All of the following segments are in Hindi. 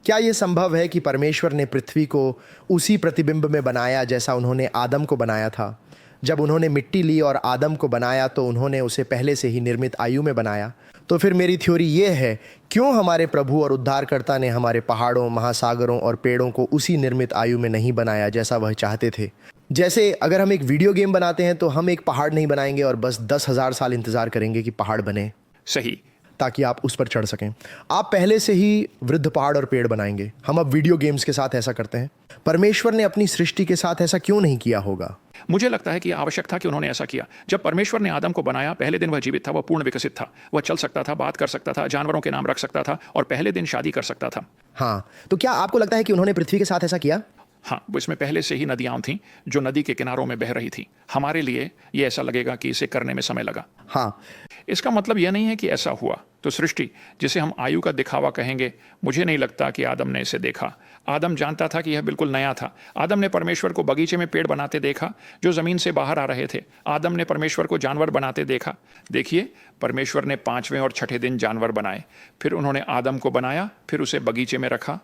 क्या ये संभव है कि परमेश्वर ने पृथ्वी को उसी प्रतिबिंब में बनाया जैसा उन्होंने आदम को बनाया था? जब उन्होंने मिट्टी ली और आदम को बनाया तो उन्होंने उसे पहले से ही निर्मित आयु में बनाया। तो फिर मेरी थ्योरी ये है, क्यों हमारे प्रभु और उद्धारकर्ता ने हमारे पहाड़ों, महासागरों और पेड़ों को उसी निर्मित आयु में नहीं बनाया जैसा वह चाहते थे? जैसे अगर हम एक वीडियो गेम बनाते हैं तो हम एक पहाड़ नहीं बनाएंगे और बस 10,000 साल इंतज़ार करेंगे कि पहाड़ बने, सही, ताकि आप उस पर चढ़ सकें। आप पहले से ही वृद्ध पहाड़ और पेड़ बनाएंगे। हम अब वीडियो गेम्स के साथ ऐसा करते हैं। परमेश्वर ने अपनी सृष्टि के साथ ऐसा क्यों नहीं किया होगा? मुझे लगता है कि आवश्यक था कि उन्होंने ऐसा किया। जब परमेश्वर ने आदम को बनाया, पहले दिन वह जीवित था, वह पूर्ण विकसित था, वह चल सकता था, बात कर सकता था, जानवरों के नाम रख सकता था और पहले दिन शादी कर सकता था। हाँ, तो क्या आपको लगता है कि उन्होंने पृथ्वी के साथ ऐसा किया? हाँ, वो इसमें पहले से ही नदियां थीं जो नदी के किनारों में बह रही थी। हमारे लिए ये ऐसा लगेगा कि इसे करने में समय लगा। हाँ, इसका मतलब यह नहीं है कि ऐसा हुआ। तो सृष्टि, जिसे हम आयु का दिखावा कहेंगे, मुझे नहीं लगता कि आदम ने इसे देखा। आदम जानता था कि यह बिल्कुल नया था। आदम ने परमेश्वर को बगीचे में पेड़ बनाते देखा जो जमीन से बाहर आ रहे थे। आदम ने परमेश्वर को जानवर बनाते देखा। देखिए, परमेश्वर ने 5वें और 6ठे दिन जानवर बनाए, फिर उन्होंने आदम को बनाया, फिर उसे बगीचे में रखा।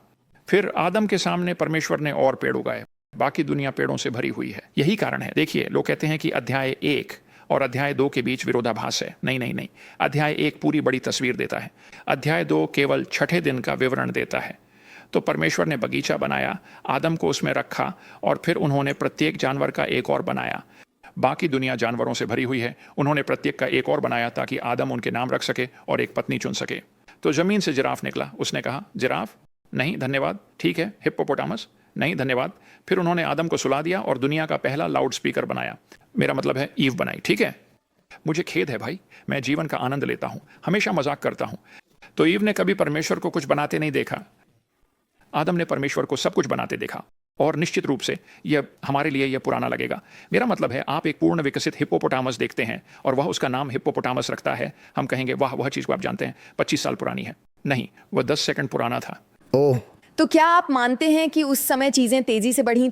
फिर आदम के सामने परमेश्वर ने और पेड़ उगाए। बाकी दुनिया पेड़ों से भरी हुई है। यही कारण है। देखिए, लोग कहते हैं कि अध्याय 1 और अध्याय 2 के बीच विरोधाभास है। नहीं नहीं नहीं, अध्याय 1 पूरी बड़ी तस्वीर देता है, अध्याय 2 केवल 6ठे दिन का विवरण देता है। तो परमेश्वर ने बगीचा बनाया, आदम को उसमें रखा और फिर उन्होंने प्रत्येक जानवर का एक और बनाया। बाकी दुनिया जानवरों से भरी हुई है। उन्होंने प्रत्येक का एक और बनाया ताकि आदम उनके नाम रख सके और एक पत्नी चुन सके। तो जमीन से जिराफ निकला। उसने कहा, जिराफ नहीं धन्यवाद। ठीक है, हिप्पोपोटामस नहीं धन्यवाद। फिर उन्होंने आदम को सुला दिया और दुनिया का पहला लाउड स्पीकर बनाया। मेरा मतलब है ईव बनाई। ठीक है, मुझे खेद है भाई, मैं जीवन का आनंद लेता हूं, हमेशा मजाक करता हूं। तो ईव ने कभी परमेश्वर को कुछ बनाते नहीं देखा। आदम ने परमेश्वर को सब कुछ बनाते देखा। और निश्चित रूप से यह हमारे लिए यह पुराना लगेगा। मेरा मतलब है, आप एक पूर्ण विकसित हिप्पोपोटामस देखते हैं और वह उसका नाम हिप्पोपोटामस रखता है, हम कहेंगे वाह, वह चीज को आप जानते हैं 25 साल पुरानी है। नहीं, वह 10 सेकंड पुराना था। ओह, तो क्या आप मानते हैं कि उस समय चीजें तेजी से बढ़ी?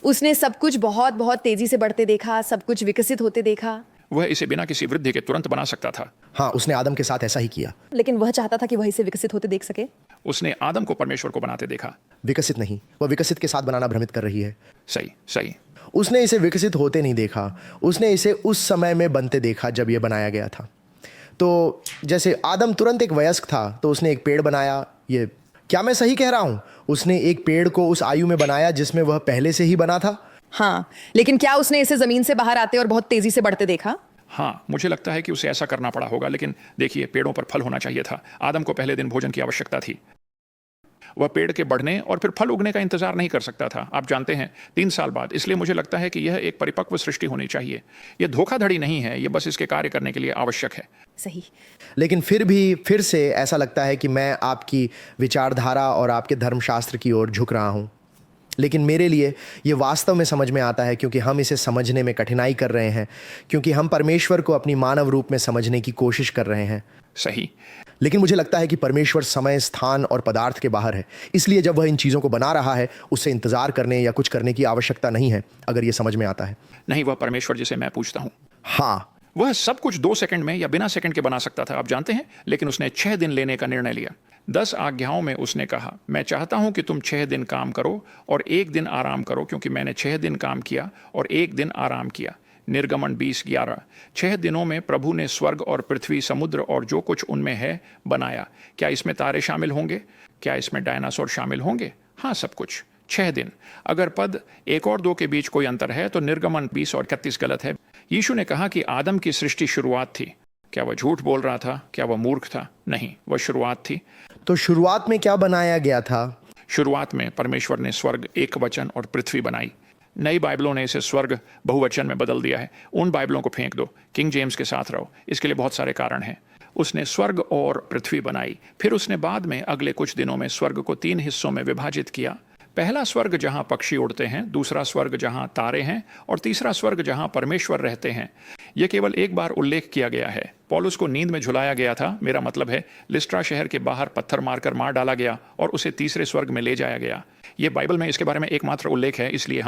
उसने सब कुछ बहुत बहुत तेजी से बढ़ते देखा, सब कुछ विकसित होते देखा। वह इसे बिना किसी वृद्धि के तुरंत बना सकता था। हाँ, उसने आदम के साथ ऐसा ही किया। लेकिन वह चाहता था कि वह इसे विकसित होते देख सके। उसने आदम को परमेश्वर को बनाते देखा। विकसित नहीं, वह विकसित के साथ बनाना भ्रमित कर रही है। सही सही। उसने इसे विकसित होते नहीं देखा, उसने इसे उस समय में बनते देखा जब यह बनाया गया था। तो जैसे आदम तुरंत एक वयस्क था तो उसने एक पेड़ बनाया। ये क्या मैं सही कह रहा हूं? उसने एक पेड़ को उस आयु में बनाया जिसमें वह पहले से ही बना था। हाँ, लेकिन क्या उसने इसे जमीन से बाहर आते और बहुत तेजी से बढ़ते देखा? हाँ, मुझे लगता है कि उसे ऐसा करना पड़ा होगा। लेकिन देखिए, पेड़ों पर फल होना चाहिए था। आदम को पहले दिन भोजन की आवश्यकता थी। वह पेड़ के बढ़ने और फिर फल उगने का इंतजार नहीं कर सकता था, आप जानते हैं, 3 साल बाद। इसलिए मुझे लगता है कि यह एक परिपक्व सृष्टि होनी चाहिए। यह धोखाधड़ी नहीं है, यह बस इसके कार्य करने के लिए आवश्यक है। सही। लेकिन फिर से ऐसा लगता है कि मैं आपकी विचारधारा और आपके धर्मशास्त्र की ओर झुक रहा हूं। लेकिन मेरे लिए ये वास्तव में समझ में आता है, क्योंकि हम इसे समझने में कठिनाई कर रहे हैं, क्योंकि हम परमेश्वर को अपनी मानव रूप में समझने की कोशिश कर रहे हैं। सही। लेकिन मुझे लगता है कि परमेश्वर समय, स्थान और पदार्थ के बाहर है। इसलिए जब वह इन चीज़ों को बना रहा है, उससे इंतजार करने या कुछ करने की आवश्यकता नहीं है, अगर ये समझ में आता है। नहीं, वह परमेश्वर जिसे मैं पूछता हूँ, हाँ, वह सब कुछ 2 सेकंड में या बिना सेकंड के बना सकता था, आप जानते हैं। लेकिन उसने 6 दिन लेने का निर्णय लिया। 10 आज्ञाओं में उसने कहा, मैं चाहता हूं कि तुम 6 दिन काम करो और 1 दिन आराम करो, क्योंकि मैंने 6 दिन काम किया और 1 दिन आराम किया। निर्गमन 20:11। 6 दिनों में प्रभु ने स्वर्ग और पृथ्वी, समुद्र और जो कुछ उनमें है बनाया। क्या इसमें तारे शामिल होंगे? क्या इसमें डायनासोर शामिल होंगे? हाँ, सब कुछ। 6 दिन। अगर पद 1 और 2 के बीच कोई अंतर है तो निर्गमन 20 और 31 गलत है। यीशु ने कहा कि आदम की सृष्टि शुरुआत थी। क्या वह झूठ बोल रहा था? क्या वह मूर्ख था? नहीं, वह शुरुआत थी। तो शुरुआत में क्या बनाया गया था? शुरुआत में परमेश्वर ने स्वर्ग एकवचन और पृथ्वी बनाई। नई बाइबलों ने इसे स्वर्ग बहुवचन में बदल दिया है। उन बाइबलों को फेंक दो, किंग जेम्स के साथ रहो। इसके लिए बहुत सारे कारण हैं। उसने स्वर्ग और पृथ्वी बनाई। फिर उसने बाद में अगले कुछ दिनों में स्वर्ग को 3 हिस्सों में विभाजित किया। पहला स्वर्ग जहां पक्षी उड़ते हैं, दूसरा स्वर्ग जहां तारे हैं और तीसरा स्वर्ग जहां परमेश्वर रहते हैं। यह केवल एक बार उल्लेख किया गया है। पौलुस को नींद में झुलाया गया था। मेरा मतलब है, लिस्ट्रा शहर के बाहर पत्थर मारकर मार डाला गया और उसे तीसरे स्वर्ग में ले जाया गया। ये बाइबल में इसके बारे में एकमात्र उल्लेख है, इसलिए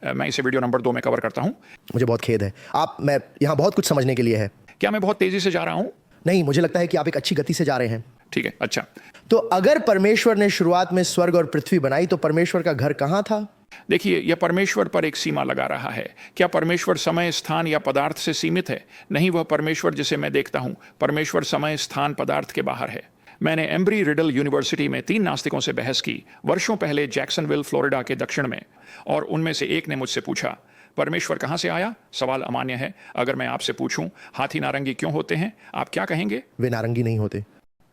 मैं इसे वीडियो नंबर 2 में कवर करता हूं। मुझे बहुत खेद है, मैं यहाँ बहुत कुछ समझने के लिए है। क्या मैं बहुत तेजी से जा रहा हूं? नहीं, मुझे लगता है कि आप एक अच्छी गति से जा रहे हैं। ठीक है, अच्छा। तो अगर परमेश्वर ने शुरुआत में स्वर्ग और पृथ्वी बनाई तो परमेश्वर का घर कहाँ था? देखिए, यह परमेश्वर पर एक सीमा लगा रहा है। क्या परमेश्वर समय, स्थान या पदार्थ से सीमित है? नहीं, वह परमेश्वर जिसे मैं देखता हूं, परमेश्वर समय, स्थान, पदार्थ के बाहर है। मैंने एम्ब्री रिडल यूनिवर्सिटी में 3 नास्तिकों से बहस की, वर्षों पहले जैक्सनविल, फ्लोरिडा के दक्षिण में, और उनमें से एक ने मुझसे पूछा, परमेश्वर कहाँ से आया? सवाल अमान्य है। अगर मैं आपसे पूछूं, हाथी नारंगी क्यों होते हैं, आप क्या कहेंगे? वे नारंगी नहीं होते।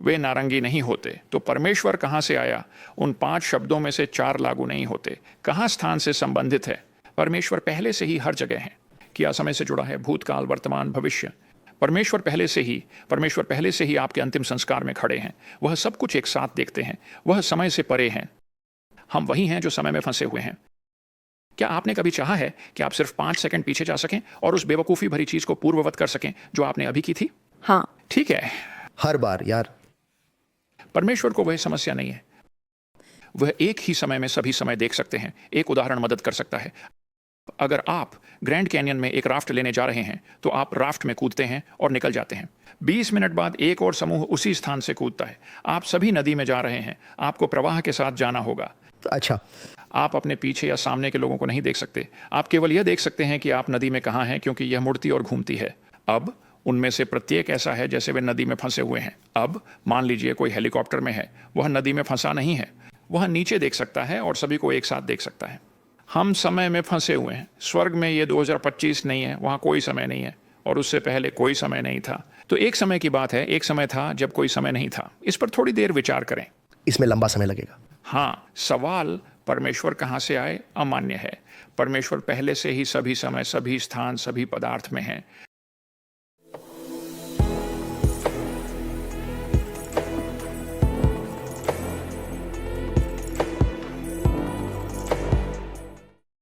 वे नारंगी नहीं होते। तो परमेश्वर कहाँ से आया? उन 5 शब्दों में से 4 लागू नहीं होते। कहाँ स्थान से संबंधित है? परमेश्वर पहले से ही हर जगह है। क्या समय से जुड़ा है? भूतकाल, वर्तमान, भविष्य। परमेश्वर पहले से ही आपके अंतिम संस्कार में खड़े हैं। वह सब कुछ एक साथ देखते हैं। वह समय से परे हैं। हम वही हैं जो समय में फंसे हुए हैं। क्या आपने कभी चाहा है कि आप सिर्फ 5 सेकंड पीछे जा सकें और उस बेवकूफ़ी भरी चीज़ को पूर्ववत कर सकें जो आपने अभी की थी? हाँ। ठीक है, हर बार यार। परमेश्वर को वह समस्या नहीं है। वह एक ही समय में सभी समय देख सकते हैं। एक उदाहरण मदद कर सकता है। अगर आप ग्रैंड कैनियन में एक राफ्ट लेने जा रहे हैं तो आप राफ्ट में कूदते हैं और निकल जाते हैं। 20 मिनट बाद एक और समूह उसी स्थान से कूदता है। आप सभी नदी में जा रहे हैं। आपको प्रवाह के साथ जाना होगा। अच्छा, आप अपने पीछे या सामने के लोगों को नहीं देख सकते। आप केवल यह देख सकते हैं कि आप नदी में कहाँ हैं, क्योंकि यह मुड़ती और घूमती है। अब उनमें से प्रत्येक ऐसा है जैसे वे नदी में फंसे हुए हैं। अब मान लीजिए कोई हेलीकॉप्टर में है। वह नदी में फंसा नहीं है। वह नीचे देख सकता है और सभी को एक साथ देख सकता है। हम समय में फंसे हुए हैं। स्वर्ग में ये 2025 नहीं है। वहाँ कोई समय नहीं है और उससे पहले कोई समय नहीं था। तो एक समय की बात है। एक समय था जब कोई समय नहीं था। इस पर थोड़ी देर विचार करें। इसमें लंबा समय लगेगा। हाँ, सवाल परमेश्वर कहाँ से आए अमान्य है। परमेश्वर पहले से ही सभी समय, सभी स्थान, सभी पदार्थ में हैं।